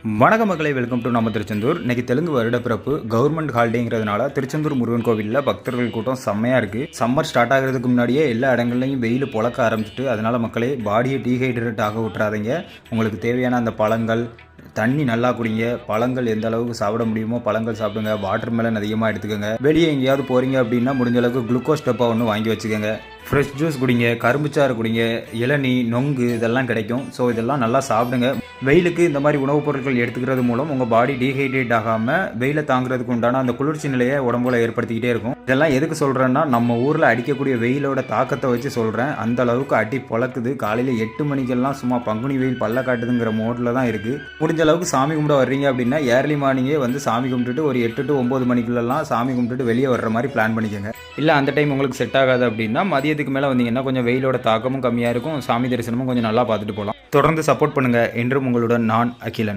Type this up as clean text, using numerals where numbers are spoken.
வணக்கம் மக்களை, welcome to நம்ம திருச்செந்தூர். இன்றைக்கி தெலுங்கு வருட பிறப்பு கவர்மெண்ட் ஹாலிடேங்கிறதுனால திருச்செந்தூர் முருகன் கோவிலில் பக்தர்கள் கூட்டம் செம்மையாக இருக்குது. சம்மர் ஸ்டார்ட் ஆகிறதுக்கு முன்னாடியே எல்லா இடங்கள்லையும் வெயில் பொழக்க ஆரம்பிச்சிட்டு, அதனால் மக்களே பாடியை டீஹைட்ரேட் ஆக விட்டுறாதீங்க. உங்களுக்கு தேவையான அந்த பழங்கள், தண்ணி நல்லா குடிங்க. பழங்கள் எந்த அளவுக்கு சாப்பிட முடியுமோ பழங்கள் சாப்பிடுங்க. வாட்டர் மெலன் அதிகமாக எடுத்துக்கோங்க. வெளியே எங்கேயாவது போகிறீங்க அப்படின்னா முடிஞ்ச அளவுக்கு குளுக்கோஸ் டப்பா ஒன்று வாங்கி வச்சுக்கோங்க. ஃப்ரெஷ் ஜூஸ் குடிங்க, கரும்புச்சாறு குடிங்க, இளநீ, நொங்கு இதெல்லாம் கிடைக்கும். ஸோ இதெல்லாம் நல்லா சாப்பிடுங்க. வெயிலுக்கு இந்த மாதிரி உணவுப் பொருட்கள் எடுத்துக்கிறது மூலம் உங்கள் பாடி டீஹைட்ரேட் ஆகாமல் வெயிலை தாங்கிறதுக்கு உண்டான அந்த குளிர்ச்சி நிலையை உடம்புல ஏற்படுத்திக்கிட்டே இருக்கும். இதெல்லாம் எதுக்கு சொல்கிறேன்னா, நம்ம ஊரில் அடிக்கக்கூடிய வெயிலோட தாக்கத்தை வச்சு சொல்கிறேன். அந்த அளவுக்கு அடி பொழக்குது. காலையில் 8 மணிக்கெல்லாம் சும்மா பங்குனி வெயில் பல்ல காட்டுதுங்கிற மோடில் தான் இருக்குது. முடிஞ்ச அளவுக்கு சாமி கும்பிட வர்றீங்க அப்படின்னா ஏர்லி மார்னிங்கே வந்து சாமி கும்பிட்டுட்டு ஒரு 8 to 9 மணிக்குள்ளெல்லாம் சாமி கும்பிட்டுட்டு வெளியே வர்ற மாதிரி பிளான் பண்ணிக்கோங்க. இல்லை அந்த டைம் உங்களுக்கு செட் ஆகாது அப்படின்னா மதியத்துக்கு மேலே வந்தீங்கன்னா கொஞ்சம் வெயிலோட தாக்கமும் கம்மியாக இருக்கும். சாமி தரிசனமும் கொஞ்சம் நல்லா பார்த்துட்டு போகலாம். தொடர்ந்து சப்போர்ட் பண்ணுங்கள். என்றும் உங்களுடன் நான் அகிலன்.